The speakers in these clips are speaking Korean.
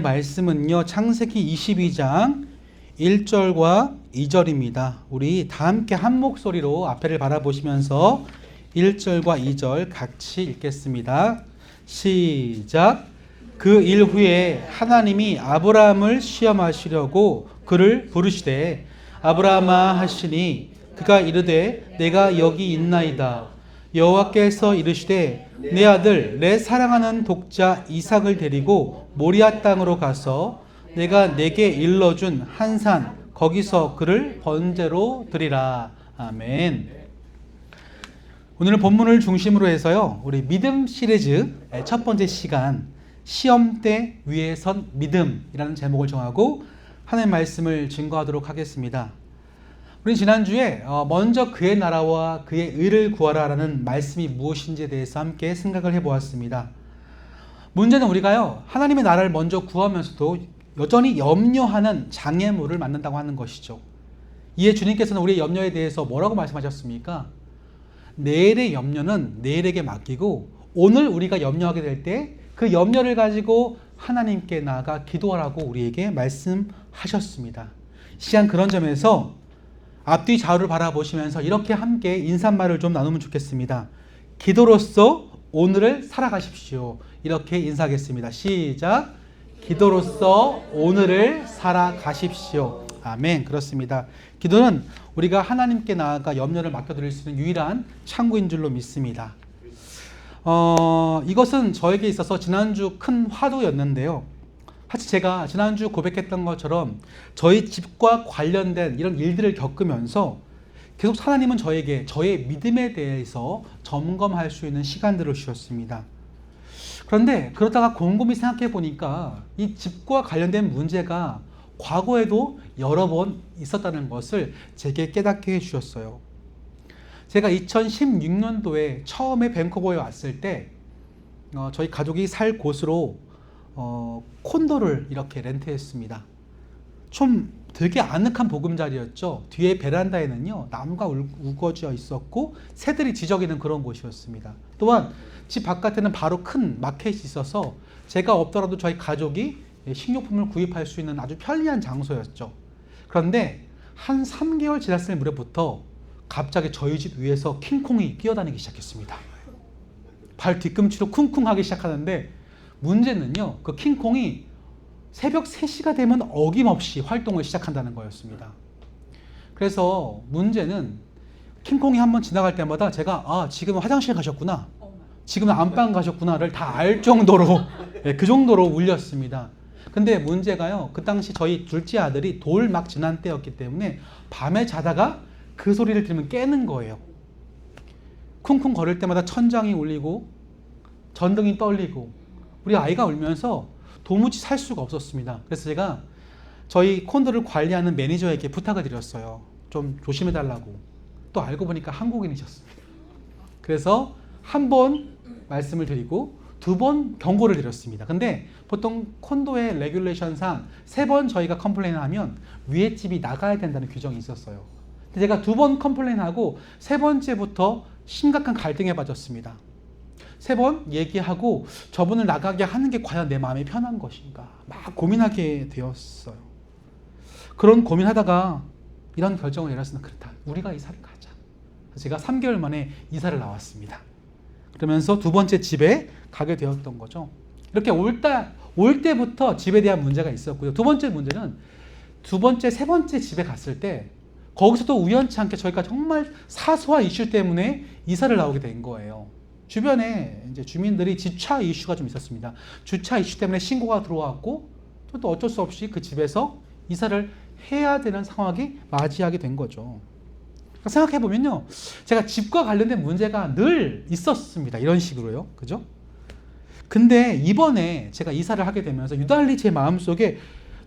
말씀은요, 창세기 22장 1절과 2절입니다. 우리 다 함께 한 목소리로 앞에를 바라보시면서 1절과 2절 같이 읽겠습니다. 시작. 그 일 후에 하나님이 아브라함을 시험하시려고 그를 부르시되 아브라함아 하시니 그가 이르되 내가 여기 있나이다. 여호와께서 이르시되 내 아들 내 사랑하는 독자 이삭을 데리고 모리아 땅으로 가서 내가 내게 일러준 한 산 거기서 그를 번제로 드리라. 아멘. 오늘은 본문을 중심으로 해서요, 우리 믿음 시리즈 첫 번째 시간 시험대 위에 선 믿음이라는 제목을 정하고 하나님의 말씀을 증거하도록 하겠습니다. 우리 지난주에 먼저 그의 나라와 그의 의를 구하라라는 말씀이 무엇인지에 대해서 함께 생각을 해보았습니다. 문제는 우리가요, 하나님의 나라를 먼저 구하면서도 여전히 염려하는 장애물을 만난다고 하는 것이죠. 이에 주님께서는 우리의 염려에 대해서 뭐라고 말씀하셨습니까? 내일의 염려는 내일에게 맡기고 오늘 우리가 염려하게 될 때 그 염려를 가지고 하나님께 나아가 기도하라고 우리에게 말씀하셨습니다. 시간 그런 점에서 앞뒤 좌우를 바라보시면서 이렇게 함께 인사말을 좀 나누면 좋겠습니다. 기도로서 오늘을 살아가십시오. 이렇게 인사하겠습니다. 시작. 기도로서 오늘을 살아가십시오. 아멘. 그렇습니다. 기도는 우리가 하나님께 나아가 염려를 맡겨드릴 수 있는 유일한 창구인 줄로 믿습니다. 이것은 저에게 있어서 지난주 큰 화두였는데요. 사실 제가 지난주 고백했던 것처럼 저희 집과 관련된 이런 일들을 겪으면서 계속 하나님은 저에게 저의 믿음에 대해서 점검할 수 있는 시간들을 주셨습니다. 그런데 그러다가 곰곰이 생각해 보니까 이 집과 관련된 문제가 과거에도 여러 번 있었다는 것을 제게 깨닫게 해주셨어요. 제가 2016년도에 처음에 밴쿠버에 왔을 때 저희 가족이 살 곳으로 콘도를 이렇게 렌트했습니다. 좀 되게 아늑한 보금자리였죠. 뒤에 베란다에는요, 나무가 우거져 있었고 새들이 지저귀는 그런 곳이었습니다. 또한 집 바깥에는 바로 큰 마켓이 있어서 제가 없더라도 저희 가족이 식료품을 구입할 수 있는 아주 편리한 장소였죠. 그런데 한 3개월 지났을 무렵부터 갑자기 저희 집 위에서 킹콩이 뛰어다니기 시작했습니다. 발 뒤꿈치로 쿵쿵 하기 시작하는데 문제는요, 그 킹콩이 새벽 3시가 되면 어김없이 활동을 시작한다는 거였습니다. 그래서 문제는 킹콩이 한번 지나갈 때마다 제가 지금 화장실 가셨구나, 지금 안방 가셨구나를 다 알 정도로 그 정도로 울렸습니다. 근데 문제가요, 그 당시 저희 둘째 아들이 돌 막 지난 때였기 때문에 밤에 자다가 그 소리를 들으면 깨는 거예요. 쿵쿵 거릴 때마다 천장이 울리고 전등이 떨리고 우리 아이가 울면서 도무지 살 수가 없었습니다. 그래서 제가 저희 콘도를 관리하는 매니저에게 부탁을 드렸어요. 좀 조심해달라고. 또 알고 보니까 한국인이셨습니다. 그래서 한 번 말씀을 드리고 2번 경고를 드렸습니다. 근데 보통 콘도의 레귤레이션상 3번 저희가 컴플레인을 하면 위에 집이 나가야 된다는 규정이 있었어요. 근데 제가 2번 컴플레인하고 3번째부터 심각한 갈등에 빠졌습니다. 3번 얘기하고 저분을 나가게 하는 게 과연 내 마음이 편한 것인가 막 고민하게 되었어요. 그런 고민하다가 이런 결정을 내렸으면 그렇다, 우리가 이사를 가자. 제가 3개월 만에 이사를 나왔습니다. 그러면서 2번째 집에 가게 되었던 거죠. 이렇게 올 때부터 집에 대한 문제가 있었고요. 2번째 문제는 2번째, 3번째 집에 갔을 때 거기서도 우연치 않게 저희가 정말 사소한 이슈 때문에 이사를 나오게 된 거예요. 주변에 이제 주민들이 주차 이슈가 좀 있었습니다. 주차 이슈 때문에 신고가 들어왔고 또 어쩔 수 없이 그 집에서 이사를 해야 되는 상황이 맞이하게 된 거죠. 생각해보면요, 제가 집과 관련된 문제가 늘 있었습니다. 이런 식으로요. 그죠? 근데 이번에 제가 이사를 하게 되면서 유달리 제 마음속에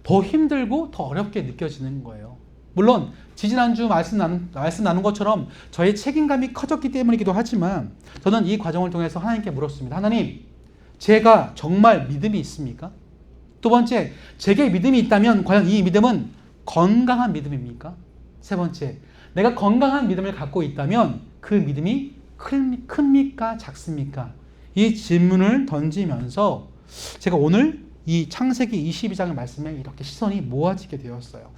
더 힘들고 더 어렵게 느껴지는 거예요. 물론 지지난주 말씀 나눈 것처럼 저의 책임감이 커졌기 때문이기도 하지만 저는 이 과정을 통해서 하나님께 물었습니다. 하나님, 제가 정말 믿음이 있습니까? 2번째, 제게 믿음이 있다면 과연 이 믿음은 건강한 믿음입니까? 3번째, 내가 건강한 믿음을 갖고 있다면 그 믿음이 큽니까? 작습니까? 이 질문을 던지면서 제가 오늘 이 창세기 22장의 말씀에 이렇게 시선이 모아지게 되었어요.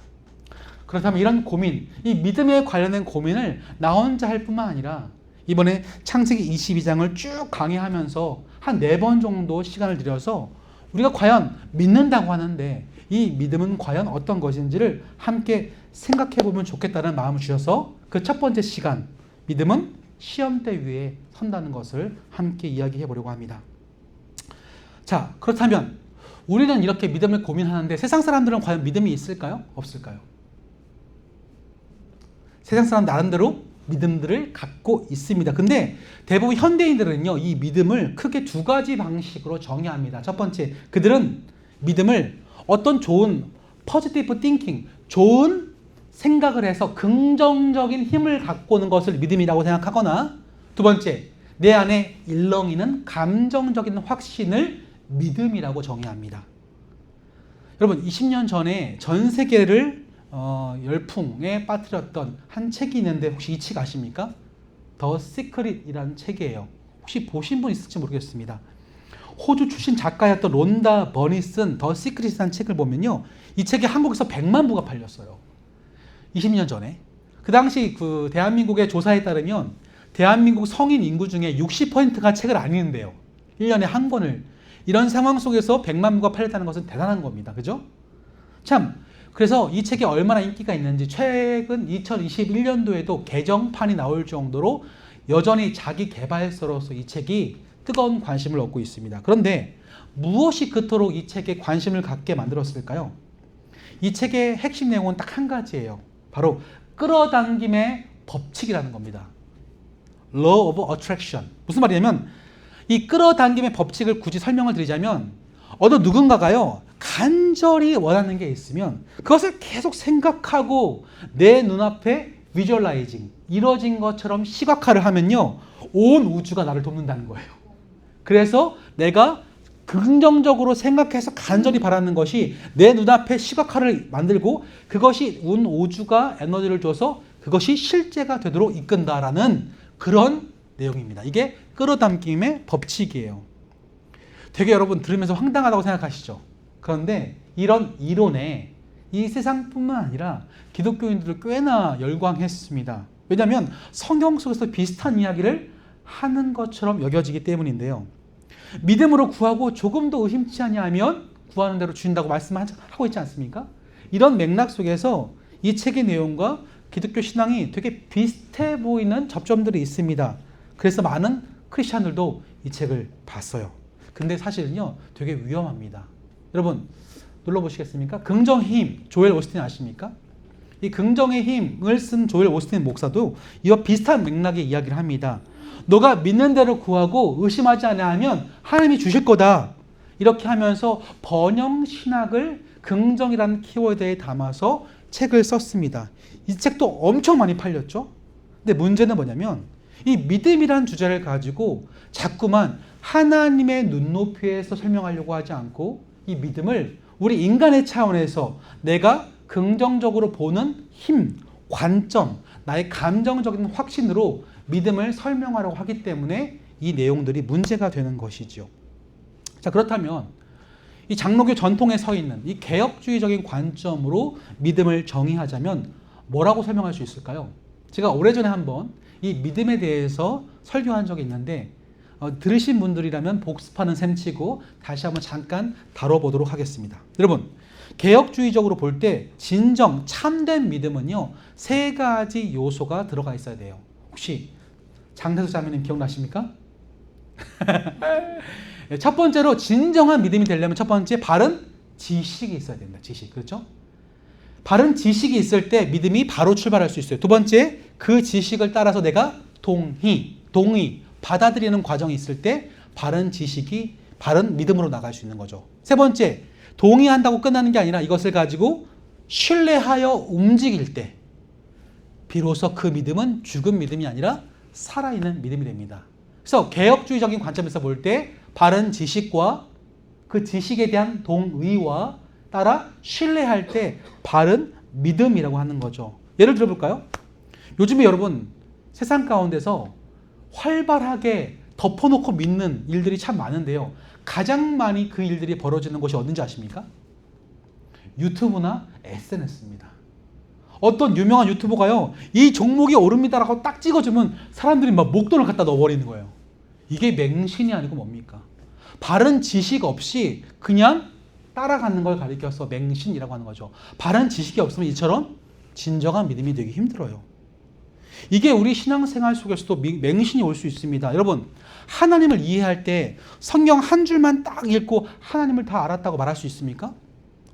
그렇다면 이런 고민, 이 믿음에 관련된 고민을 나 혼자 할 뿐만 아니라 이번에 창세기 22장을 쭉 강의하면서 한 4번 정도 시간을 들여서 우리가 과연 믿는다고 하는데 이 믿음은 과연 어떤 것인지를 함께 생각해 보면 좋겠다는 마음을 주셔서 그 첫 번째 시간, 믿음은 시험대 위에 선다는 것을 함께 이야기해 보려고 합니다. 자, 그렇다면 우리는 이렇게 믿음을 고민하는데 세상 사람들은 과연 믿음이 있을까요? 없을까요? 세상 사람 나름대로 믿음들을 갖고 있습니다. 근데 대부분 현대인들은요, 이 믿음을 크게 2가지 방식으로 정의합니다. 첫 번째, 그들은 믿음을 어떤 좋은 positive thinking, 좋은 생각을 해서 긍정적인 힘을 갖고 오는 것을 믿음이라고 생각하거나, 두 번째, 내 안에 일렁이는 감정적인 확신을 믿음이라고 정의합니다. 여러분, 20년 전에 전 세계를 열풍에 빠뜨렸던 한 책이 있는데 혹시 이 책 아십니까? 더 시크릿이라는 책이에요. 혹시 보신 분 있을지 모르겠습니다. 호주 출신 작가였던 론다 버니 쓴 더 시크릿이라는 책을 보면요, 이 책이 한국에서 100만 부가 팔렸어요. 20년 전에. 그 당시 그 대한민국의 조사에 따르면 대한민국 성인 인구 중에 60%가 책을 안 읽는데요. 1년에 한 권을. 이런 상황 속에서 100만 부가 팔렸다는 것은 대단한 겁니다. 그죠? 참, 그래서 이 책이 얼마나 인기가 있는지 최근 2021년도에도 개정판이 나올 정도로 여전히 자기 개발서로서 이 책이 뜨거운 관심을 얻고 있습니다. 그런데 무엇이 그토록 이 책에 관심을 갖게 만들었을까요? 이 책의 핵심 내용은 딱 한 가지예요. 바로 끌어당김의 법칙이라는 겁니다. Law of Attraction. 무슨 말이냐면 이 끌어당김의 법칙을 굳이 설명을 드리자면 어느 누군가가요, 간절히 원하는 게 있으면 그것을 계속 생각하고 내 눈앞에 비주얼라이징, 이루어진 것처럼 시각화를 하면요, 온 우주가 나를 돕는다는 거예요. 그래서 내가 긍정적으로 생각해서 간절히 바라는 것이 내 눈앞에 시각화를 만들고 그것이 온 우주가 에너지를 줘서 그것이 실제가 되도록 이끈다라는 그런 내용입니다. 이게 끌어당김의 법칙이에요. 되게 여러분 들으면서 황당하다고 생각하시죠? 그런데 이런 이론에 이 세상뿐만 아니라 기독교인들도 꽤나 열광했습니다. 왜냐하면 성경 속에서 비슷한 이야기를 하는 것처럼 여겨지기 때문인데요. 믿음으로 구하고 조금 더 의심치 아니하면 구하는 대로 주신다고 말씀하고 있지 않습니까? 이런 맥락 속에서 이 책의 내용과 기독교 신앙이 되게 비슷해 보이는 접점들이 있습니다. 그래서 많은 크리스찬들도 이 책을 봤어요. 근데 사실은요, 되게 위험합니다. 여러분, 눌러보시겠습니까? 긍정의 힘, 조엘 오스틴 아십니까? 이 긍정의 힘을 쓴 조엘 오스틴 목사도 이와 비슷한 맥락의 이야기를 합니다. 너가 믿는 대로 구하고 의심하지 않으면 하나님이 주실 거다. 이렇게 하면서 번영신학을 긍정이라는 키워드에 담아서 책을 썼습니다. 이 책도 엄청 많이 팔렸죠. 근데 문제는 뭐냐면 이 믿음이라는 주제를 가지고 자꾸만 하나님의 눈높이에서 설명하려고 하지 않고 이 믿음을 우리 인간의 차원에서 내가 긍정적으로 보는 힘, 관점, 나의 감정적인 확신으로 믿음을 설명하려고 하기 때문에 이 내용들이 문제가 되는 것이죠. 자, 그렇다면 이 장로교 전통에 서 있는 이 개혁주의적인 관점으로 믿음을 정의하자면 뭐라고 설명할 수 있을까요? 제가 오래전에 한번 이 믿음에 대해서 설교한 적이 있는데 들으신 분들이라면 복습하는 셈치고 다시 한번 잠깐 다뤄보도록 하겠습니다. 여러분, 개혁주의적으로 볼 때 진정 참된 믿음은요, 3가지 요소가 들어가 있어야 돼요. 혹시 장태수 자매님 기억나십니까? 첫 번째로 진정한 믿음이 되려면 첫 번째 바른 지식이 있어야 된다. 지식, 그렇죠? 바른 지식이 있을 때 믿음이 바로 출발할 수 있어요. 두 번째, 그 지식을 따라서 내가 동의, 받아들이는 과정이 있을 때 바른 지식이 바른 믿음으로 나갈 수 있는 거죠. 세 번째, 동의한다고 끝나는 게 아니라 이것을 가지고 신뢰하여 움직일 때 비로소 그 믿음은 죽은 믿음이 아니라 살아있는 믿음이 됩니다. 그래서 개혁주의적인 관점에서 볼 때 바른 지식과 그 지식에 대한 동의와 따라 신뢰할 때 바른 믿음이라고 하는 거죠. 예를 들어볼까요? 요즘에 여러분 세상 가운데서 활발하게 덮어놓고 믿는 일들이 참 많은데요. 가장 많이 그 일들이 벌어지는 곳이 어딘지 아십니까? 유튜브나 SNS입니다. 어떤 유명한 유튜버가요, 이 종목이 오릅니다라고 딱 찍어주면 사람들이 막 목돈을 갖다 넣어버리는 거예요. 이게 맹신이 아니고 뭡니까? 바른 지식 없이 그냥 따라가는 걸 가리켜서 맹신이라고 하는 거죠. 바른 지식이 없으면 이처럼 진정한 믿음이 되기 힘들어요. 이게 우리 신앙생활 속에서도 맹신이 올 수 있습니다. 여러분, 하나님을 이해할 때 성경 한 줄만 딱 읽고 하나님을 다 알았다고 말할 수 있습니까?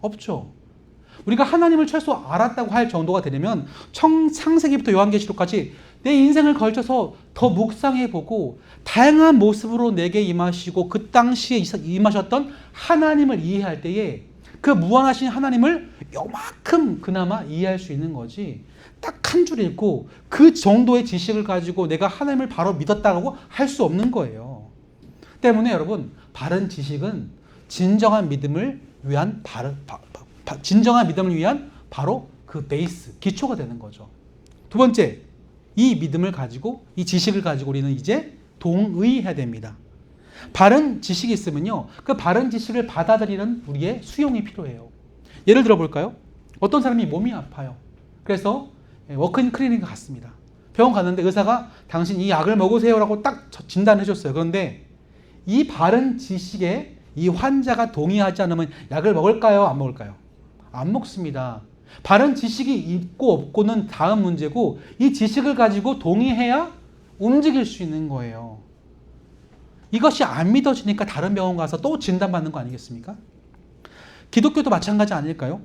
없죠. 우리가 하나님을 최소 알았다고 할 정도가 되려면 창세기부터 요한계시록까지 내 인생을 걸쳐서 더 묵상해보고 다양한 모습으로 내게 임하시고 그 당시에 임하셨던 하나님을 이해할 때에 그 무한하신 하나님을 요만큼 그나마 이해할 수 있는 거지, 딱 한 줄 읽고 그 정도의 지식을 가지고 내가 하나님을 바로 믿었다고 할 수 없는 거예요. 때문에 여러분, 바른 지식은 진정한 믿음을 위한 바로 그 베이스, 기초가 되는 거죠. 두 번째, 이 믿음을 가지고, 이 지식을 가지고 우리는 이제 동의해야 됩니다. 바른 지식이 있으면요, 그 바른 지식을 받아들이는 우리의 수용이 필요해요. 예를 들어 볼까요? 어떤 사람이 몸이 아파요. 그래서 워크인 클리닉에 갔습니다. 병원 갔는데 의사가 당신 이 약을 먹으세요라고 딱 진단해 줬어요. 그런데 이 바른 지식에 이 환자가 동의하지 않으면 약을 먹을까요? 안 먹을까요? 안 먹습니다. 바른 지식이 있고 없고는 다음 문제고, 이 지식을 가지고 동의해야 움직일 수 있는 거예요. 이것이 안 믿어지니까 다른 병원 가서 또 진단받는 거 아니겠습니까? 기독교도 마찬가지 아닐까요?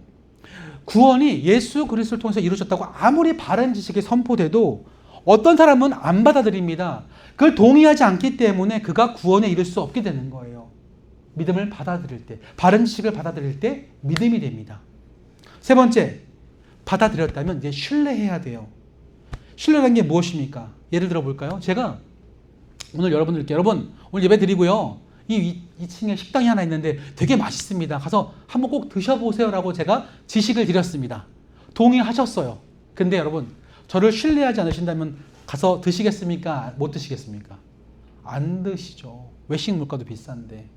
구원이 예수 그리스도를 통해서 이루어졌다고 아무리 바른 지식이 선포돼도 어떤 사람은 안 받아들입니다. 그걸 동의하지 않기 때문에 그가 구원에 이를 수 없게 되는 거예요. 믿음을 받아들일 때, 바른 지식을 받아들일 때 믿음이 됩니다. 세 번째, 받아들였다면 이제 신뢰해야 돼요. 신뢰라는 게 무엇입니까? 예를 들어 볼까요? 제가 오늘 여러분들께, 여러분 오늘 예배 드리고요, 이 2층에 식당이 하나 있는데 되게 맛있습니다. 가서 한번 꼭 드셔보세요 라고 제가 지식을 드렸습니다. 동의하셨어요. 근데 여러분, 저를 신뢰하지 않으신다면 가서 드시겠습니까? 못 드시겠습니까? 안 드시죠. 외식 물가도 비싼데.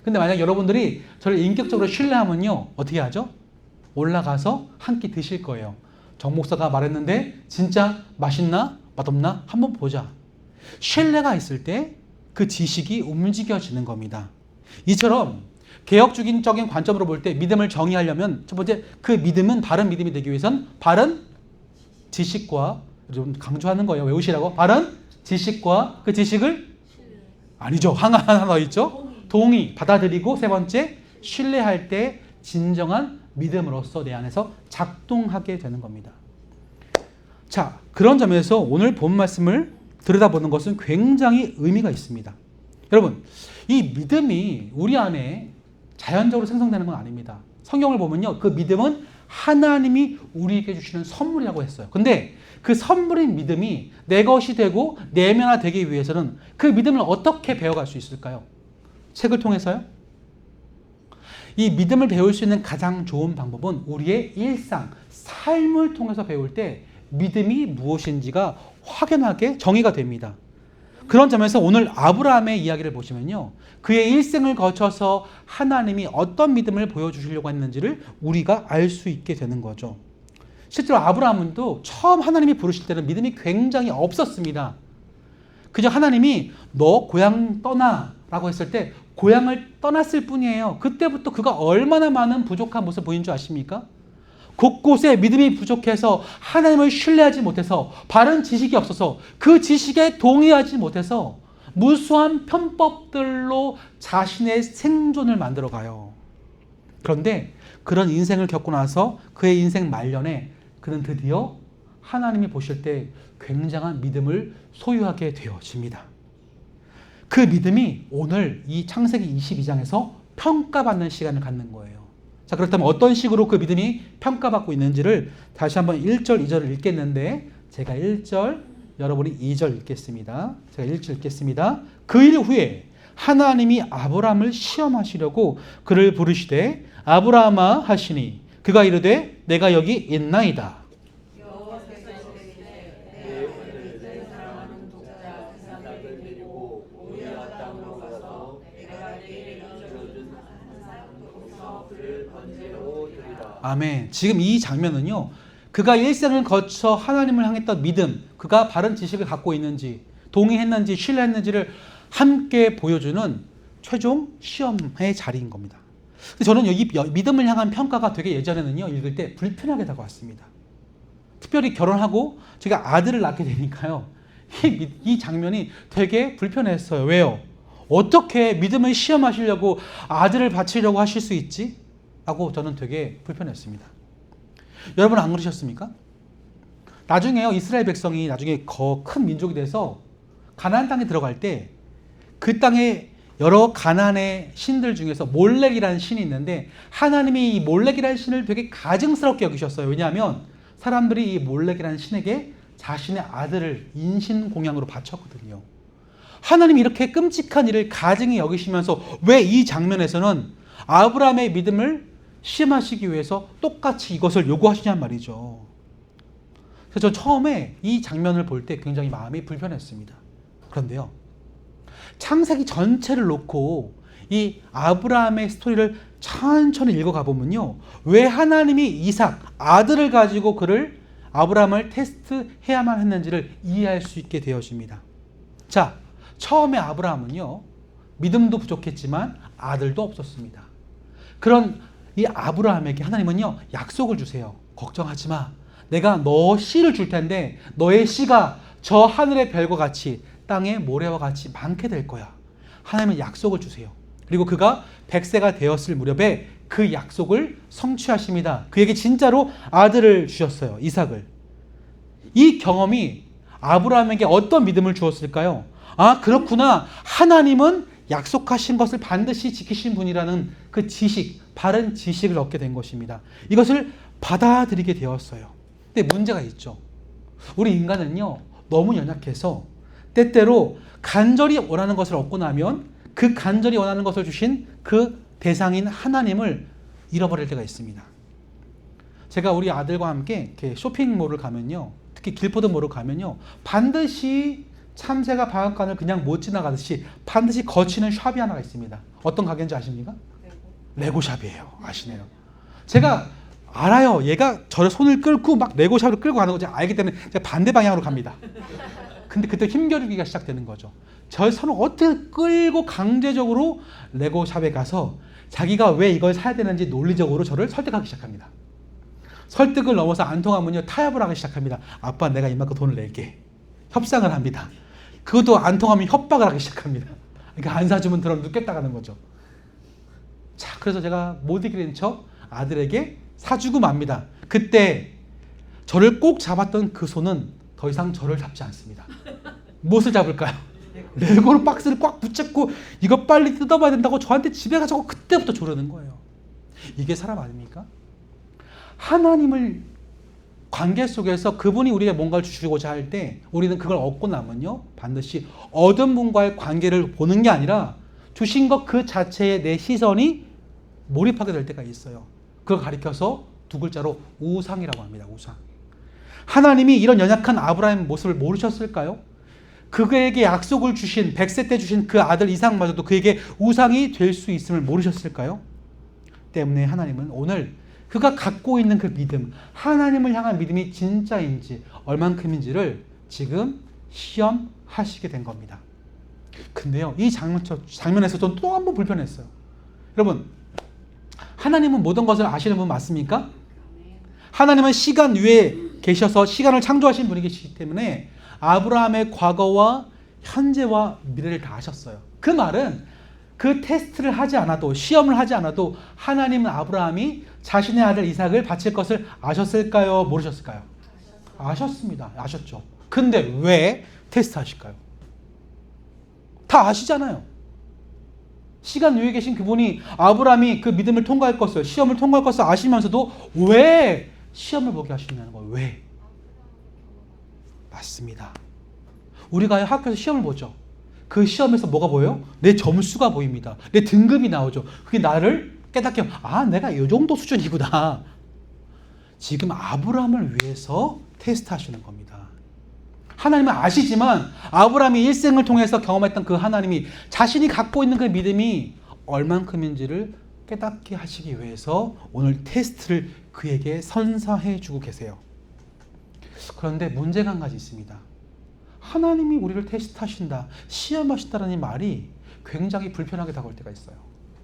근데 만약 여러분들이 저를 인격적으로 신뢰하면요, 어떻게 하죠? 올라가서 한 끼 드실 거예요. 정 목사가 말했는데 진짜 맛있나? 맛없나? 한번 보자. 신뢰가 있을 때 그 지식이 움직여지는 겁니다. 이처럼 개혁적인 관점으로 볼 때 믿음을 정의하려면 첫 번째, 그 믿음은 바른 믿음이 되기 위해선 바른 지식과, 좀 강조하는 거예요. 외우시라고. 바른 지식과 그 지식을, 아니죠. 하나 더 있죠. 동의, 받아들이고, 세 번째, 신뢰할 때 진정한 믿음으로서 내 안에서 작동하게 되는 겁니다. 자, 그런 점에서 오늘 본 말씀을 들여다보는 것은 굉장히 의미가 있습니다. 여러분, 이 믿음이 우리 안에 자연적으로 생성되는 건 아닙니다. 성경을 보면요, 그 믿음은 하나님이 우리에게 주시는 선물이라고 했어요. 근데 그 선물인 믿음이 내 것이 되고 내면화되기 위해서는 그 믿음을 어떻게 배워갈 수 있을까요? 책을 통해서요? 이 믿음을 배울 수 있는 가장 좋은 방법은 우리의 일상, 삶을 통해서 배울 때 믿음이 무엇인지가 확연하게 정의가 됩니다. 그런 점에서 오늘 아브라함의 이야기를 보시면요, 그의 일생을 거쳐서 하나님이 어떤 믿음을 보여주시려고 했는지를 우리가 알 수 있게 되는 거죠. 실제로 아브라함도 처음 하나님이 부르실 때는 믿음이 굉장히 없었습니다. 그저 하나님이 너 고향 떠나 라고 했을 때 고향을 떠났을 뿐이에요. 그때부터 그가 얼마나 많은 부족한 모습을 보인 줄 아십니까? 곳곳에 믿음이 부족해서 하나님을 신뢰하지 못해서, 바른 지식이 없어서 그 지식에 동의하지 못해서 무수한 편법들로 자신의 생존을 만들어가요. 그런데 그런 인생을 겪고 나서 그의 인생 말년에 그는 드디어 하나님이 보실 때 굉장한 믿음을 소유하게 되어집니다. 그 믿음이 오늘 이 창세기 22장에서 평가받는 시간을 갖는 거예요. 자, 그렇다면 어떤 식으로 그 믿음이 평가받고 있는지를 다시 한번 1절, 2절을 읽겠는데, 제가 1절, 여러분이 2절 읽겠습니다. 제가 1절 읽겠습니다. 그 일 후에 하나님이 아브라함을 시험하시려고 그를 부르시되 아브라함아 하시니 그가 이르되 내가 여기 있나이다. 아멘. 지금 이 장면은요, 그가 일생을 거쳐 하나님을 향했던 믿음, 그가 바른 지식을 갖고 있는지, 동의했는지, 신뢰했는지를 함께 보여주는 최종 시험의 자리인 겁니다. 저는 이 믿음을 향한 평가가 되게 예전에는요, 읽을 때 불편하게 다가왔습니다. 특별히 결혼하고 제가 아들을 낳게 되니까요, 이 장면이 되게 불편했어요. 왜요? 어떻게 믿음을 시험하시려고 아들을 바치려고 하실 수 있지? 하고 저는 되게 불편했습니다. 여러분 안 그러셨습니까? 나중에요, 이스라엘 백성이 나중에 큰 민족이 돼서 가나안 땅에 들어갈 때 그 땅에 여러 가나안의 신들 중에서 몰렉이라는 신이 있는데 하나님이 이 몰렉이라는 신을 되게 가증스럽게 여기셨어요. 왜냐하면 사람들이 이 몰렉이라는 신에게 자신의 아들을 인신공양으로 바쳤거든요. 하나님이 이렇게 끔찍한 일을 가증히 여기시면서 왜 이 장면에서는 아브라함의 믿음을 시험하시기 위해서 똑같이 이것을 요구하시냔 말이죠. 그래서 저 처음에 이 장면을 볼 때 굉장히 마음이 불편했습니다. 그런데요, 창세기 전체를 놓고 이 아브라함의 스토리를 천천히 읽어가 보면요, 왜 하나님이 이삭, 아들을 가지고 아브라함을 테스트해야만 했는지를 이해할 수 있게 되어집니다. 자, 처음에 아브라함은요, 믿음도 부족했지만 아들도 없었습니다. 그런 이 아브라함에게 하나님은요, 약속을 주세요. 걱정하지 마. 내가 너 씨를 줄 텐데 너의 씨가 저 하늘의 별과 같이 땅의 모래와 같이 많게 될 거야. 하나님은 약속을 주세요. 그리고 그가 100세가 되었을 무렵에 그 약속을 성취하십니다. 그에게 진짜로 아들을 주셨어요. 이삭을. 이 경험이 아브라함에게 어떤 믿음을 주었을까요? 아, 그렇구나. 하나님은 약속하신 것을 반드시 지키신 분이라는 그 지식, 바른 지식을 얻게 된 것입니다. 이것을 받아들이게 되었어요. 근데 문제가 있죠. 우리 인간은요, 너무 연약해서 때때로 간절히 원하는 것을 얻고 나면 그 간절히 원하는 것을 주신 그 대상인 하나님을 잃어버릴 때가 있습니다. 제가 우리 아들과 함께 이렇게 쇼핑몰을 가면요, 특히 길포드몰을 가면요, 반드시 참새가 방앗간을 그냥 못 지나가듯이 반드시 거치는 샵이 하나가 있습니다. 어떤 가게인지 아십니까? 레고샵이에요. 아시네요. 제가 알아요. 얘가 저를 손을 끌고 막 레고샵으로 끌고 가는 거 제가 알기 때문에 제가 반대 방향으로 갑니다. 근데 그때 힘겨루기가 시작되는 거죠. 저 손을 어떻게 끌고 강제적으로 레고샵에 가서 자기가 왜 이걸 사야 되는지 논리적으로 저를 설득하기 시작합니다. 설득을 넘어서 안 통하면요, 타협을 하기 시작합니다. 아빠, 내가 이만큼 돈을 낼게. 협상을 합니다. 그것도 안 통하면 협박을 하기 시작합니다. 그러니까 안 사주면 그럼 눕겠다 가는 거죠. 자, 그래서 제가 못 이기는 척 아들에게 사주고 맙니다. 그때 저를 꼭 잡았던 그 손은 더 이상 저를 잡지 않습니다. 무엇을 잡을까요? 레고로 박스를 꽉 붙잡고 이거 빨리 뜯어봐야 된다고 저한테 집에 가자고 그때부터 조르는 거예요. 이게 사람 아닙니까? 하나님을 관계 속에서 그분이 우리에게 뭔가를 주시고자 할 때 우리는 그걸 얻고 나면요, 반드시 얻은 분과의 관계를 보는 게 아니라 주신 것 그 자체에 내 시선이 몰입하게 될 때가 있어요. 그걸 가리켜서 두 글자로 우상이라고 합니다. 우상. 하나님이 이런 연약한 아브라함의 모습을 모르셨을까요? 그에게 약속을 주신 100세 때 주신 그 아들 이삭마저도 그에게 우상이 될 수 있음을 모르셨을까요? 때문에 하나님은 오늘 그가 갖고 있는 그 믿음, 하나님을 향한 믿음이 진짜인지 얼만큼인지를 지금 시험하시게 된 겁니다. 근데요, 이 장면에서 저는 또 한 번 불편했어요. 여러분, 하나님은 모든 것을 아시는 분 맞습니까? 하나님은 시간 위에 계셔서 시간을 창조하신 분이 계시기 때문에 아브라함의 과거와 현재와 미래를 다 아셨어요. 그 말은 그 테스트를 하지 않아도, 시험을 하지 않아도 하나님은 아브라함이 자신의 아들 이삭을 바칠 것을 아셨을까요? 모르셨을까요? 아셨습니다. 아셨죠. 근데 왜 테스트 하실까요? 다 아시잖아요. 시간 위에 계신 그분이 아브라함이 그 믿음을 통과할 것을, 시험을 통과할 것을 아시면서도 왜 시험을 보게 하시냐는 거예요. 왜? 맞습니다. 우리가 학교에서 시험을 보죠. 그 시험에서 뭐가 보여요? 내 점수가 보입니다. 내 등급이 나오죠. 그게 나를 깨닫게 하면, 아, 내가 이 정도 수준이구나. 지금 아브라함을 위해서 테스트하시는 겁니다. 하나님은 아시지만 아브라함이 일생을 통해서 경험했던 그 하나님이 자신이 갖고 있는 그 믿음이 얼만큼인지를 깨닫게 하시기 위해서 오늘 테스트를 그에게 선사해 주고 계세요. 그런데 문제가 한 가지 있습니다. 하나님이 우리를 테스트하신다, 시험하신다라는 말이 굉장히 불편하게 다가올 때가 있어요.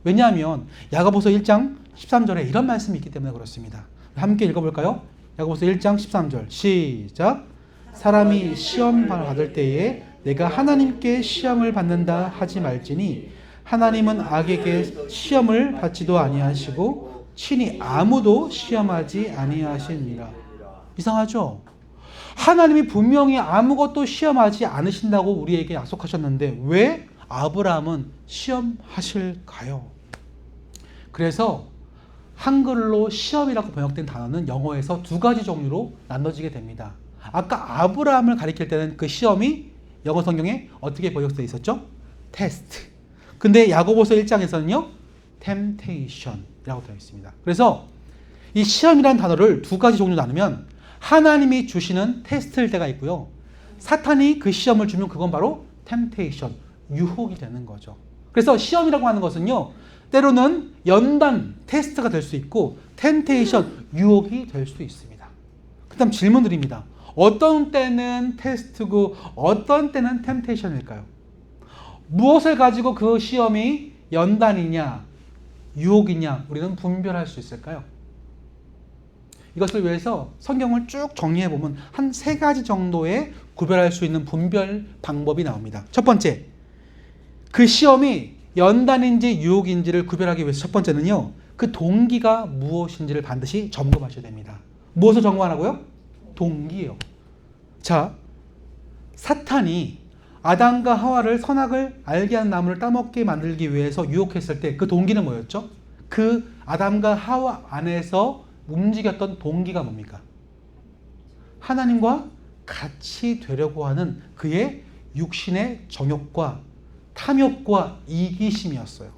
왜냐하면 야고보서 1장 13절에 이런 말씀이 있기 때문에 그렇습니다. 함께 읽어볼까요? 야고보서 1장 13절 시작. 사람이 시험 받을 때에 내가 하나님께 시험을 받는다 하지 말지니 하나님은 악에게 시험을 받지도 아니하시고 친히 아무도 시험하지 아니하시니라. 이상하죠? 하나님이 분명히 아무것도 시험하지 않으신다고 우리에게 약속하셨는데 왜 아브라함은 시험하실까요? 그래서 한글로 시험이라고 번역된 단어는 영어에서 두 가지 종류로 나눠지게 됩니다. 아까 아브라함을 가리킬 때는 그 시험이 영어 성경에 어떻게 번역되어 있었죠? 테스트. 근데 야고보서 1장에서는요, temptation이라고 되어 있습니다. 그래서 이 시험이라는 단어를 두 가지 종류로 나누면 하나님이 주시는 테스트일 때가 있고요. 사탄이 그 시험을 주면 그건 바로 temptation, 유혹이 되는 거죠. 그래서 시험이라고 하는 것은요, 때로는 연단, 테스트가 될 수 있고 temptation, 유혹이 될 수 있습니다. 그 다음 질문 드립니다. 어떤 때는 테스트고 어떤 때는 temptation일까요? 무엇을 가지고 그 시험이 연단이냐, 유혹이냐 우리는 분별할 수 있을까요? 이것을 위해서 성경을 쭉 정리해보면 한 세 가지 정도의 구별할 수 있는 분별 방법이 나옵니다. 첫 번째, 그 시험이 연단인지 유혹인지를 구별하기 위해서 첫 번째는요, 그 동기가 무엇인지를 반드시 점검하셔야 됩니다. 무엇을 점검하라고요? 동기예요. 자, 사탄이 아담과 하와를 선악을 알게 한 나무를 따먹게 만들기 위해서 유혹했을 때 그 동기는 뭐였죠? 그 아담과 하와 안에서 움직였던 동기가 뭡니까? 하나님과 같이 되려고 하는 그의 육신의 정욕과 탐욕과 이기심이었어요.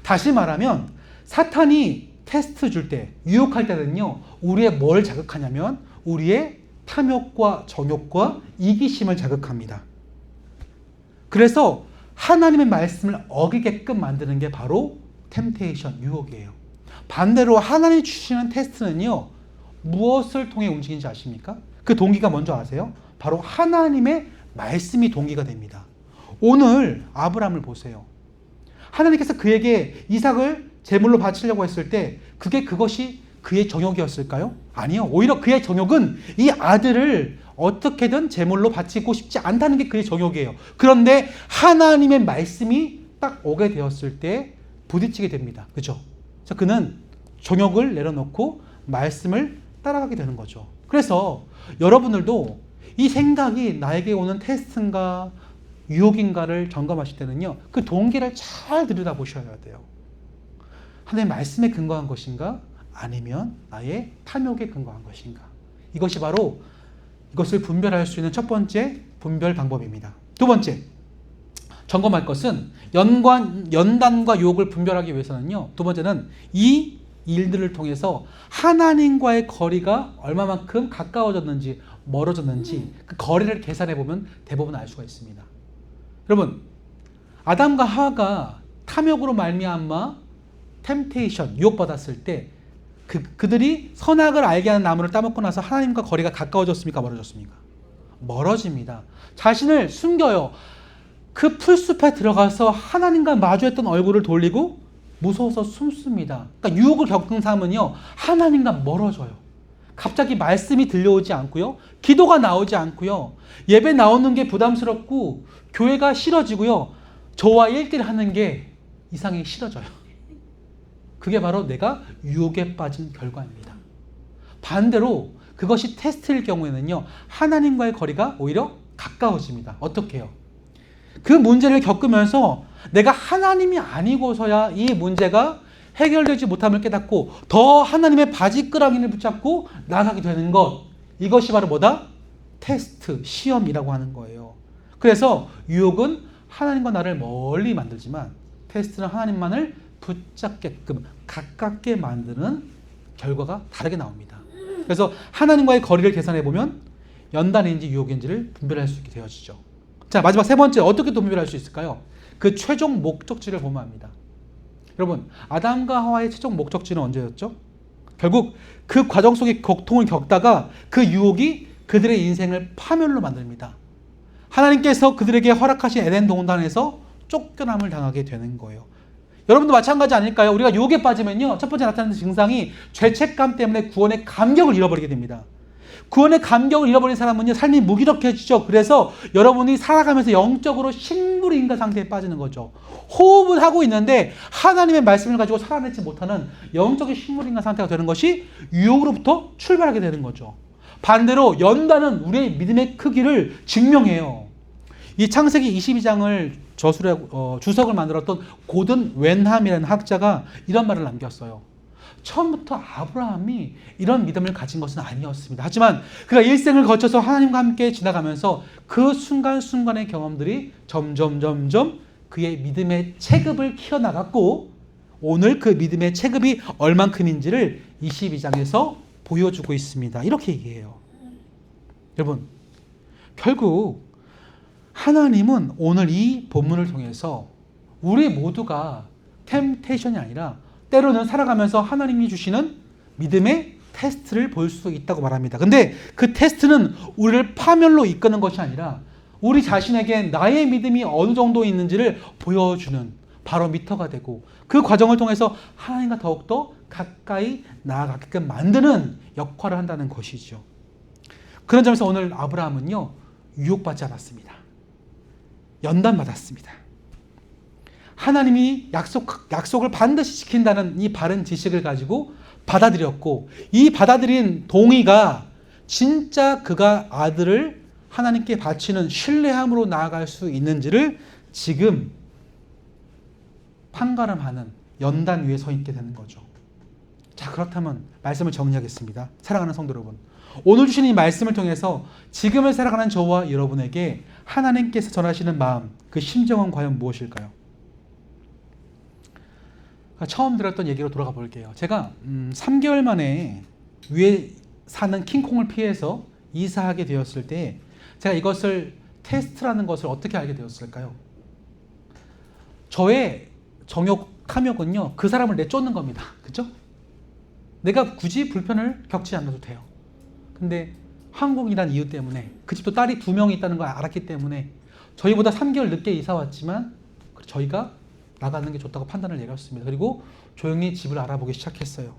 다시 말하면 사탄이 테스트 줄 때, 유혹할 때는요, 우리의 뭘 자극하냐면 우리의 탐욕과 정욕과 이기심을 자극합니다. 그래서 하나님의 말씀을 어기게끔 만드는 게 바로 템테이션, 유혹이에요. 반대로 하나님이 주시는 테스트는요, 무엇을 통해 움직이는지 아십니까? 그 동기가 뭔지 아세요? 바로 하나님의 말씀이 동기가 됩니다. 오늘 아브라함을 보세요. 하나님께서 그에게 이삭을 제물로 바치려고 했을 때 그것이 그의 정욕이었을까요? 아니요. 오히려 그의 정욕은 이 아들을 어떻게든 제물로 바치고 싶지 않다는 게 그의 정욕이에요. 그런데 하나님의 말씀이 딱 오게 되었을 때 부딪히게 됩니다. 그죠? 그는 정욕을 내려놓고 말씀을 따라가게 되는 거죠. 그래서 여러분들도 이 생각이 나에게 오는 테스트인가 유혹인가를 점검하실 때는요, 그 동기를 잘 들여다보셔야 돼요. 하나님의 말씀에 근거한 것인가? 아니면 나의 탐욕에 근거한 것인가? 이것이 바로 이것을 분별할 수 있는 첫 번째 분별 방법입니다. 두 번째, 점검할 것은 연단과 유혹을 분별하기 위해서는요, 두 번째는 이 일들을 통해서 하나님과의 거리가 얼마만큼 가까워졌는지 멀어졌는지 그 거리를 계산해 보면 대부분 알 수가 있습니다. 여러분, 아담과 하와가 탐욕으로 말미암아 템테이션, 유혹받았을 때 그들이 선악을 알게 하는 나무를 따먹고 나서 하나님과 거리가 가까워졌습니까? 멀어졌습니까? 멀어집니다. 자신을 숨겨요. 그 풀숲에 들어가서 하나님과 마주했던 얼굴을 돌리고 무서워서 숨습니다. 그러니까 유혹을 겪은 사람은요, 하나님과 멀어져요. 갑자기 말씀이 들려오지 않고요, 기도가 나오지 않고요, 예배 나오는 게 부담스럽고 교회가 싫어지고요, 저와 1대1 하는 게 이상하게 싫어져요. 그게 바로 내가 유혹에 빠진 결과입니다. 반대로 그것이 테스트일 경우에는요, 하나님과의 거리가 오히려 가까워집니다. 어떻게 해요? 그 문제를 겪으면서 내가 하나님이 아니고서야 이 문제가 해결되지 못함을 깨닫고 더 하나님의 바지끄랑이를 붙잡고 나아가게 되는 것, 이것이 바로 뭐다? 테스트, 시험이라고 하는 거예요. 그래서 유혹은 하나님과 나를 멀리 만들지만 테스트는 하나님만을 붙잡게끔 가깝게 만드는 결과가 다르게 나옵니다. 그래서 하나님과의 거리를 계산해 보면 연단인지 유혹인지를 분별할 수 있게 되어지죠. 자, 마지막 세 번째, 어떻게 또 분별할 수 있을까요? 그 최종 목적지를 보면 합니다. 여러분, 아담과 하와의 최종 목적지는 언제였죠? 결국 그 과정 속에 고통을 겪다가 그 유혹이 그들의 인생을 파멸로 만듭니다. 하나님께서 그들에게 허락하신 에덴 동산에서 쫓겨남을 당하게 되는 거예요. 여러분도 마찬가지 아닐까요? 우리가 유혹에 빠지면요, 첫 번째 나타나는 증상이 죄책감 때문에 구원의 감격을 잃어버리게 됩니다. 구원의 감격을 잃어버린 사람은요, 삶이 무기력해지죠. 그래서 여러분이 살아가면서 영적으로 식물인간 상태에 빠지는 거죠. 호흡은 하고 있는데 하나님의 말씀을 가지고 살아내지 못하는 영적인 식물인간 상태가 되는 것이 유혹으로부터 출발하게 되는 거죠. 반대로 연단은 우리의 믿음의 크기를 증명해요. 이 창세기 22장을 주석을 만들었던 고든 웬함이라는 학자가 이런 말을 남겼어요. 처음부터 아브라함이 이런 믿음을 가진 것은 아니었습니다. 하지만 그가 일생을 거쳐서 하나님과 함께 지나가면서 그 순간순간의 경험들이 점점 그의 믿음의 체급을 키워나갔고, 오늘 그 믿음의 체급이 얼만큼인지를 22장에서 보여주고 있습니다. 이렇게 얘기해요. 여러분, 결국 하나님은 오늘 이 본문을 통해서 우리 모두가 템테이션이 아니라 때로는 살아가면서 하나님이 주시는 믿음의 테스트를 볼 수 있다고 말합니다. 근데 그 테스트는 우리를 파멸로 이끄는 것이 아니라 우리 자신에게 나의 믿음이 어느 정도 있는지를 보여주는 바로 미터가 되고, 그 과정을 통해서 하나님과 더욱더 가까이 나아가게끔 만드는 역할을 한다는 것이죠. 그런 점에서 오늘 아브라함은요, 유혹받지 않았습니다. 연단받았습니다. 하나님이 약속을 반드시 지킨다는 이 바른 지식을 가지고 받아들였고, 이 받아들인 동의가 진짜 그가 아들을 하나님께 바치는 신뢰함으로 나아갈 수 있는지를 지금 판가름하는 연단 위에 서 있게 되는 거죠. 자, 그렇다면 말씀을 정리하겠습니다. 사랑하는 성도 여러분, 오늘 주신 이 말씀을 통해서 지금을 살아가는 저와 여러분에게 하나님께서 전하시는 마음, 그 심정은 과연 무엇일까요? 처음 들었던 얘기로 돌아가 볼게요. 제가 3개월 만에 위에 사는 킹콩을 피해서 이사하게 되었을 때 제가 이것을 테스트라는 것을 어떻게 알게 되었을까요? 저의 탐욕은요, 그 사람을 내쫓는 겁니다. 그죠? 내가 굳이 불편을 겪지 않아도 돼요. 근데 한국이란 이유 때문에, 그 집도 딸이 2명이 있다는 걸 알았기 때문에 저희보다 3개월 늦게 이사 왔지만 저희가 나가는 게 좋다고 판단을 내렸습니다. 그리고 조용히 집을 알아보기 시작했어요.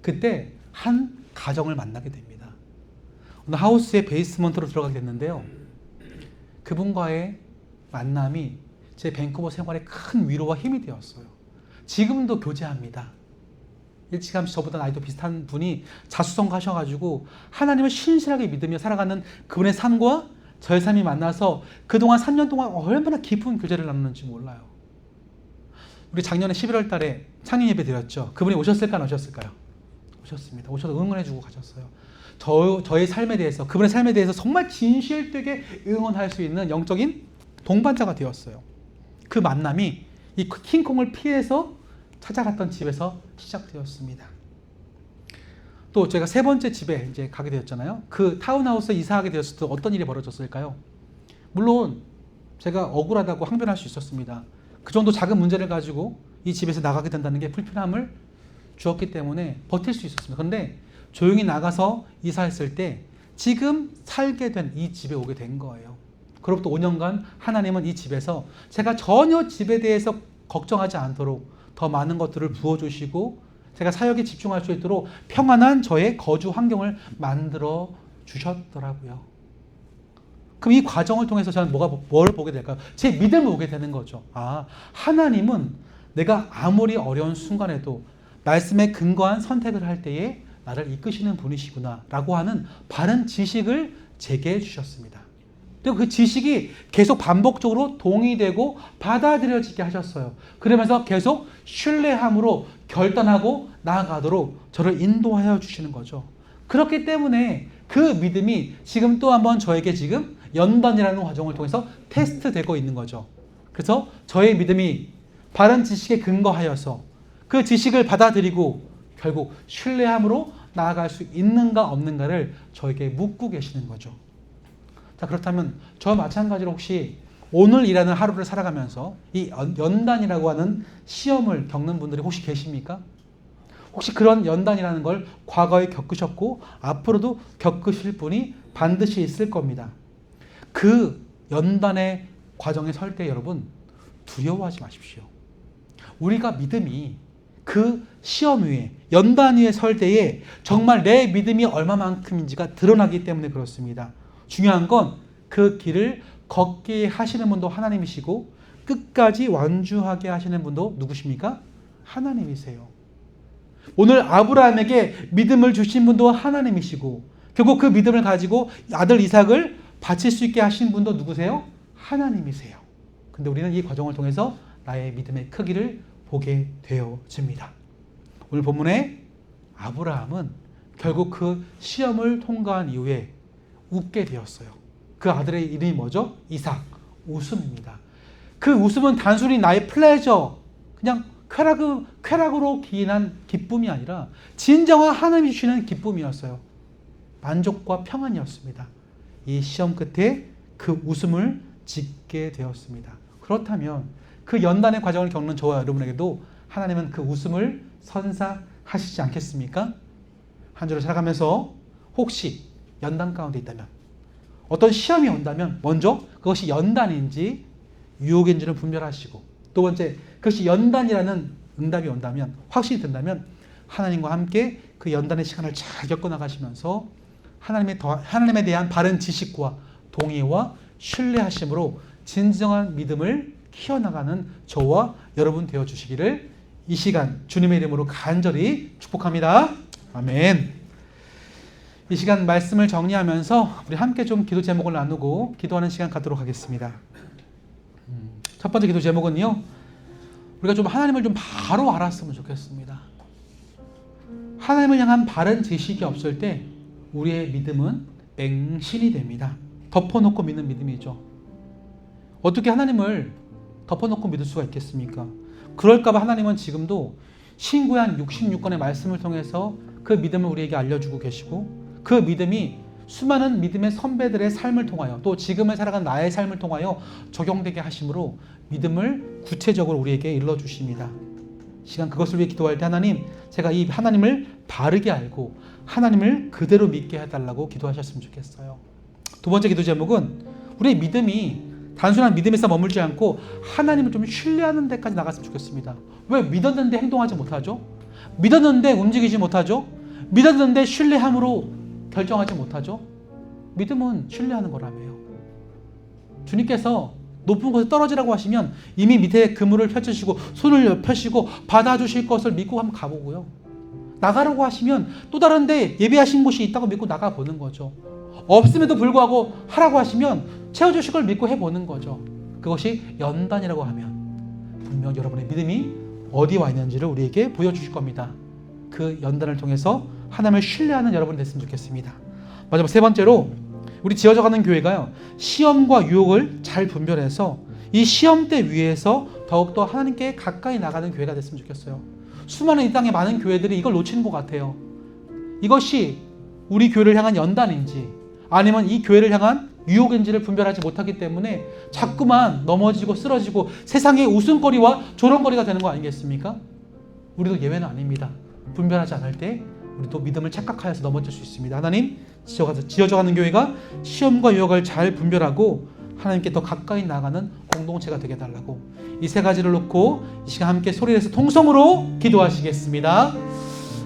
그때 한 가정을 만나게 됩니다. 오늘 하우스의 베이스먼트로 들어가게 됐는데요, 그분과의 만남이 제 밴쿠버 생활에 큰 위로와 힘이 되었어요. 지금도 교제합니다. 일찌감치 저보다 나이도 비슷한 분이 자수성가하셔가지고 하나님을 신실하게 믿으며 살아가는 그분의 삶과 저의 삶이 만나서 그동안 3년 동안 얼마나 깊은 교제를 나누는지 몰라요. 우리 작년에 11월 달에 창립 예배 드렸죠. 그분이 오셨을까 안 오셨을까요? 오셨습니다. 오셔서 응원해주고 가셨어요. 저의 삶에 대해서, 그분의 삶에 대해서 정말 진실되게 응원할 수 있는 영적인 동반자가 되었어요. 그 만남이 이 킹콩을 피해서 찾아갔던 집에서 시작되었습니다. 또 제가 3번째 집에 이제 가게 되었잖아요. 그 타운하우스에 이사하게 되었을 때 어떤 일이 벌어졌을까요? 물론 제가 억울하다고 항변할 수 있었습니다. 그 정도 작은 문제를 가지고 이 집에서 나가게 된다는 게 불편함을 주었기 때문에 버틸 수 있었습니다. 그런데 조용히 나가서 이사했을 때 지금 살게 된 이 집에 오게 된 거예요. 그로부터 5년간 하나님은 이 집에서 제가 전혀 집에 대해서 걱정하지 않도록 더 많은 것들을 부어주시고 제가 사역에 집중할 수 있도록 평안한 저의 거주 환경을 만들어 주셨더라고요. 그럼 이 과정을 통해서 저는 뭘 보게 될까요? 제 믿음을 보게 되는 거죠. 아, 하나님은 내가 아무리 어려운 순간에도 말씀에 근거한 선택을 할 때에 나를 이끄시는 분이시구나 라고 하는 바른 지식을 제게 해주셨습니다. 그리고 그 지식이 계속 반복적으로 동의되고 받아들여지게 하셨어요. 그러면서 계속 신뢰함으로 결단하고 나아가도록 저를 인도하여 주시는 거죠. 그렇기 때문에 그 믿음이 지금 또 한번 저에게 지금 연단이라는 과정을 통해서 테스트되고 있는 거죠. 그래서 저의 믿음이 바른 지식에 근거하여서 그 지식을 받아들이고 결국 신뢰함으로 나아갈 수 있는가 없는가를 저에게 묻고 계시는 거죠. 자, 그렇다면 저와 마찬가지로 혹시 오늘이라는 하루를 살아가면서 이 연단이라고 하는 시험을 겪는 분들이 혹시 계십니까? 혹시 그런 연단이라는 걸 과거에 겪으셨고 앞으로도 겪으실 분이 반드시 있을 겁니다. 그 연단의 과정에 설 때 여러분 두려워하지 마십시오. 우리가 믿음이 그 시험 위에 연단 위에 설 때에 정말 내 믿음이 얼마만큼인지가 드러나기 때문에 그렇습니다. 중요한 건 그 길을 걷게 하시는 분도 하나님이시고 끝까지 완주하게 하시는 분도 누구십니까? 하나님이세요. 오늘 아브라함에게 믿음을 주신 분도 하나님이시고 결국 그 믿음을 가지고 아들 이삭을 바칠 수 있게 하신 분도 누구세요? 하나님이세요. 근데 우리는 이 과정을 통해서 나의 믿음의 크기를 보게 되어집니다. 오늘 본문에 아브라함은 결국 그 시험을 통과한 이후에 웃게 되었어요. 그 아들의 이름이 뭐죠? 이삭, 웃음입니다. 그 웃음은 단순히 나의 플레저, 그냥 쾌락으로 기인한 기쁨이 아니라 진정한 하나님이 주시는 기쁨이었어요. 만족과 평안이었습니다. 이 시험 끝에 그 웃음을 짓게 되었습니다. 그렇다면 그 연단의 과정을 겪는 저와 여러분에게도 하나님은 그 웃음을 선사하시지 않겠습니까? 한 주를 살아가면서 혹시 연단 가운데 있다면, 어떤 시험이 온다면 먼저 그것이 연단인지 유혹인지를 분별하시고, 두 번째 그것이 연단이라는 응답이 온다면, 확신이 든다면 하나님과 함께 그 연단의 시간을 잘 겪어나가시면서 하나님에 대한 바른 지식과 동의와 신뢰하심으로 진정한 믿음을 키워나가는 저와 여러분 되어주시기를 이 시간 주님의 이름으로 간절히 축복합니다. 아멘. 이 시간 말씀을 정리하면서 우리 함께 좀 기도 제목을 나누고 기도하는 시간 갖도록 하겠습니다. 첫 번째 기도 제목은요, 우리가 좀 하나님을 좀 바로 알았으면 좋겠습니다. 하나님을 향한 바른 지식이 없을 때 우리의 믿음은 맹신이 됩니다. 덮어놓고 믿는 믿음이죠. 어떻게 하나님을 덮어놓고 믿을 수가 있겠습니까? 그럴까봐 하나님은 지금도 신구약 66권의 말씀을 통해서 그 믿음을 우리에게 알려주고 계시고, 그 믿음이 수많은 믿음의 선배들의 삶을 통하여 또 지금을 살아가는 나의 삶을 통하여 적용되게 하심으로 믿음을 구체적으로 우리에게 일러주십니다. 시간 그것을 위해 기도할 때 하나님, 제가 이 하나님을 바르게 알고 하나님을 그대로 믿게 해달라고 기도하셨으면 좋겠어요. 두 번째 기도 제목은 우리의 믿음이 단순한 믿음에서 머물지 않고 하나님을 좀 신뢰하는 데까지 나갔으면 좋겠습니다. 왜 믿었는데 행동하지 못하죠? 믿었는데 움직이지 못하죠? 믿었는데 신뢰함으로 결정하지 못하죠? 믿음은 신뢰하는 거라며요. 주님께서 높은 곳에 떨어지라고 하시면 이미 밑에 그물을 펼치시고 손을 펴시고 받아주실 것을 믿고 한번 가보고요. 나가라고 하시면 또 다른 데 예배하신 곳이 있다고 믿고 나가보는 거죠. 없음에도 불구하고 하라고 하시면 채워주실 걸 믿고 해보는 거죠. 그것이 연단이라고 하면 분명 여러분의 믿음이 어디 와 있는지를 우리에게 보여주실 겁니다. 그 연단을 통해서 하나님을 신뢰하는 여러분이 됐으면 좋겠습니다. 마지막 세 번째로 우리 지어져가는 교회가요, 시험과 유혹을 잘 분별해서 이 시험대 위에서 더욱더 하나님께 가까이 나가는 교회가 됐으면 좋겠어요. 수많은 이 땅의 많은 교회들이 이걸 놓치는 것 같아요. 이것이 우리 교회를 향한 연단인지 아니면 이 교회를 향한 유혹인지를 분별하지 못하기 때문에 자꾸만 넘어지고 쓰러지고 세상의 웃음거리와 조롱거리가 되는 거 아니겠습니까? 우리도 예외는 아닙니다. 분별하지 않을 때 우리도 믿음을 착각하여서 넘어질 수 있습니다. 하나님, 지어져가는 교회가 시험과 유혹을 잘 분별하고 하나님께 더 가까이 나가는 공동체가 되게 해달라고, 이 세 가지를 놓고 이 시간 함께 소리내서 통성으로 기도하시겠습니다.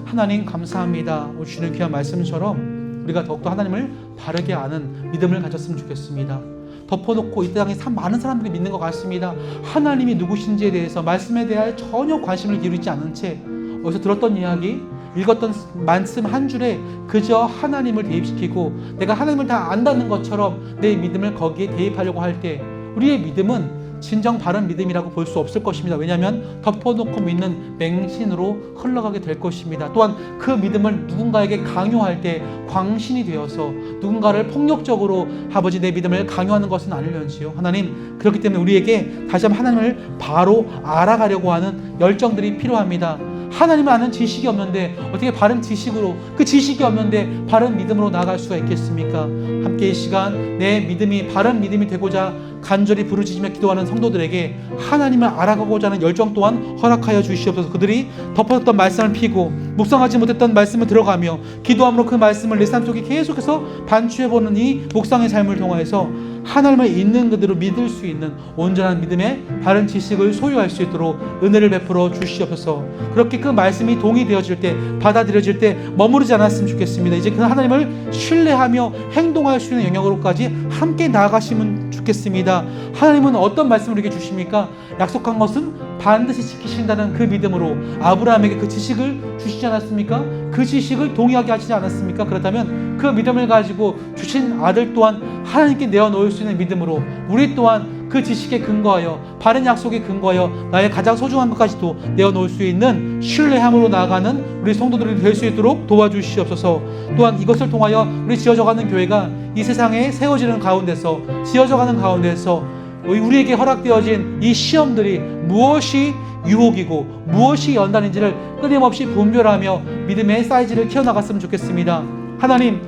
하나님 감사합니다. 오늘 주시는 귀한 말씀처럼 우리가 더욱더 하나님을 바르게 아는 믿음을 가졌으면 좋겠습니다. 덮어놓고 이 땅에 많은 사람들이 믿는 것 같습니다. 하나님이 누구신지에 대해서 말씀에 대해 전혀 관심을 기울이지 않은 채 어디서 들었던 이야기, 읽었던 말씀 한 줄에 그저 하나님을 대입시키고 내가 하나님을 다 안다는 것처럼 내 믿음을 거기에 대입하려고 할 때 우리의 믿음은 진정 바른 믿음이라고 볼 수 없을 것입니다. 왜냐하면 덮어놓고 믿는 맹신으로 흘러가게 될 것입니다. 또한 그 믿음을 누군가에게 강요할 때 광신이 되어서 누군가를 폭력적으로 아버지 내 믿음을 강요하는 것은 아니려는지요. 하나님, 그렇기 때문에 우리에게 다시 한번 하나님을 바로 알아가려고 하는 열정들이 필요합니다. 하나님을 아는 지식이 없는데 어떻게 바른 지식으로, 그 지식이 없는데 바른 믿음으로 나아갈 수가 있겠습니까? 함께 이 시간 내 믿음이 바른 믿음이 되고자 간절히 부르짖으며 기도하는 성도들에게 하나님을 알아가고자 하는 열정 또한 허락하여 주시옵소서. 그들이 덮어뒀던 말씀을 피고 묵상하지 못했던 말씀을 들어가며 기도함으로 그 말씀을 내 삶 속에 계속해서 반추해보는 이 묵상의 삶을 통하여서 하나님을 있는 그대로 믿을 수 있는 온전한 믿음의 바른 지식을 소유할 수 있도록 은혜를 베풀어 주시옵소서. 그렇게 그 말씀이 동의되어질 때, 받아들여질 때 머무르지 않았으면 좋겠습니다. 이제 그 하나님을 신뢰하며 행동할 수 있는 영역으로까지 함께 나아가시면 좋겠습니다. 하나님은 어떤 말씀을 우리에게 주십니까? 약속한 것은 반드시 지키신다는 그 믿음으로 아브라함에게 그 지식을 주시지 않았습니까? 그 지식을 동의하게 하시지 않았습니까? 그렇다면 그 믿음을 가지고 주신 아들 또한 하나님께 내어놓을 수 있는 믿음으로 우리 또한 그 지식에 근거하여 바른 약속에 근거하여 나의 가장 소중한 것까지도 내어놓을 수 있는 신뢰함으로 나아가는 우리 성도들이 될 수 있도록 도와주시옵소서. 또한 이것을 통하여 우리 지어져가는 교회가 이 세상에 세워지는 가운데서, 지어져가는 가운데서 우리에게 허락되어진 이 시험들이 무엇이 유혹이고 무엇이 연단인지를 끊임없이 분별하며 믿음의 사이즈를 키워나갔으면 좋겠습니다. 하나님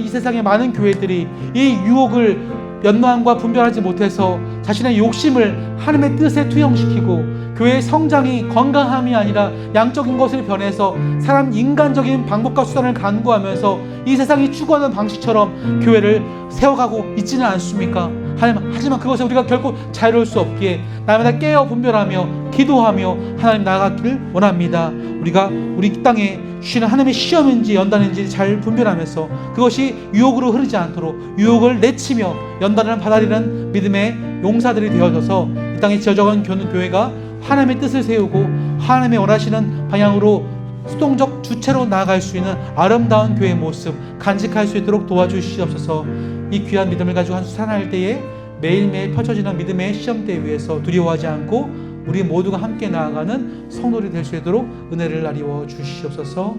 이 세상의 많은 교회들이 이 유혹을 연단과 분별하지 못해서 자신의 욕심을 하나님의 뜻에 투영시키고 교회의 성장이 건강함이 아니라 양적인 것을 변해서 사람 인간적인 방법과 수단을 간구하면서 이 세상이 추구하는 방식처럼 교회를 세워가고 있지는 않습니까? 하지만 그것에 우리가 결코 자유로울 수 없기에 날마다 깨어 분별하며 기도하며 하나님 나아가기를 원합니다. 우리가 우리 땅에 주시는 하나님의 시험인지 연단인지 잘 분별하면서 그것이 유혹으로 흐르지 않도록 유혹을 내치며 연단을 받아들이는 믿음의 용사들이 되어져서 이 땅에 지어져간 교회가 하나님의 뜻을 세우고 하나님의 원하시는 방향으로 수동적 주체로 나아갈 수 있는 아름다운 교회의 모습 간직할 수 있도록 도와주시옵소서. 이 귀한 믿음을 가지고 한 주 살아날 때에 매일매일 펼쳐지는 믿음의 시험대 위에서 두려워하지 않고 우리 모두가 함께 나아가는 성도들이 될 수 있도록 은혜를 나리워 주시옵소서.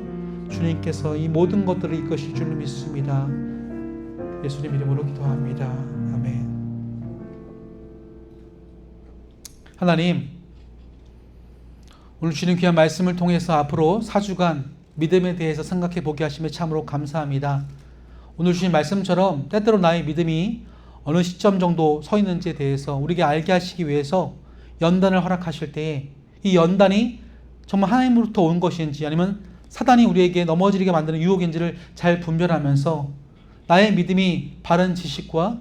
주님께서 이 모든 것들을 이끄실 줄 믿습니다. 예수님 이름으로 기도합니다. 아멘. 하나님, 오늘 주시는 귀한 말씀을 통해서 앞으로 4주간 믿음에 대해서 생각해 보게 하심에 참으로 감사합니다. 오늘 주신 말씀처럼 때때로 나의 믿음이 어느 시점 정도 서 있는지에 대해서 우리에게 알게 하시기 위해서 연단을 허락하실 때에 이 연단이 정말 하나님으로부터 온 것인지 아니면 사단이 우리에게 넘어지게 만드는 유혹인지를 잘 분별하면서 나의 믿음이 바른 지식과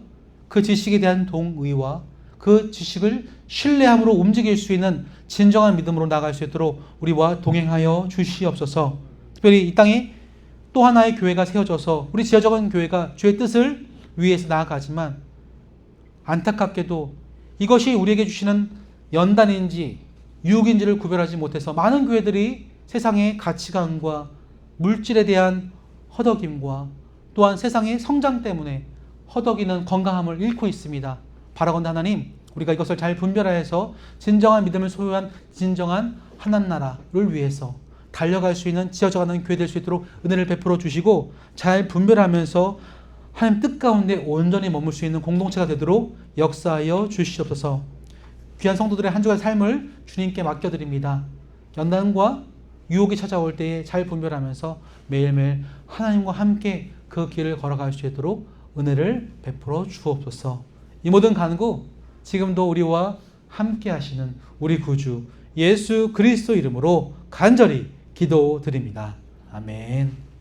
그 지식에 대한 동의와 그 지식을 신뢰함으로 움직일 수 있는 진정한 믿음으로 나아갈 수 있도록 우리와 동행하여 주시옵소서. 특별히 이 땅에 또 하나의 교회가 세워져서 우리 지어져간 교회가 주의 뜻을 위해서 나아가지만 안타깝게도 이것이 우리에게 주시는 연단인지 유혹인지를 구별하지 못해서 많은 교회들이 세상의 가치관과 물질에 대한 허덕임과 또한 세상의 성장 때문에 허덕이는 건강함을 잃고 있습니다. 바라건대 하나님, 우리가 이것을 잘 분별하여서 진정한 믿음을 소유한 진정한 하나님 나라를 위해서 달려갈 수 있는 지어져가는 교회 될 수 있도록 은혜를 베풀어 주시고 잘 분별하면서 하나님 뜻 가운데 온전히 머물 수 있는 공동체가 되도록 역사하여 주시옵소서. 귀한 성도들의 한 주간 삶을 주님께 맡겨드립니다. 연단과 유혹이 찾아올 때에 잘 분별하면서 매일매일 하나님과 함께 그 길을 걸어갈 수 있도록 은혜를 베풀어 주옵소서. 이 모든 간구 지금도 우리와 함께 하시는 우리 구주 예수 그리스도 이름으로 간절히 기도드립니다. 아멘.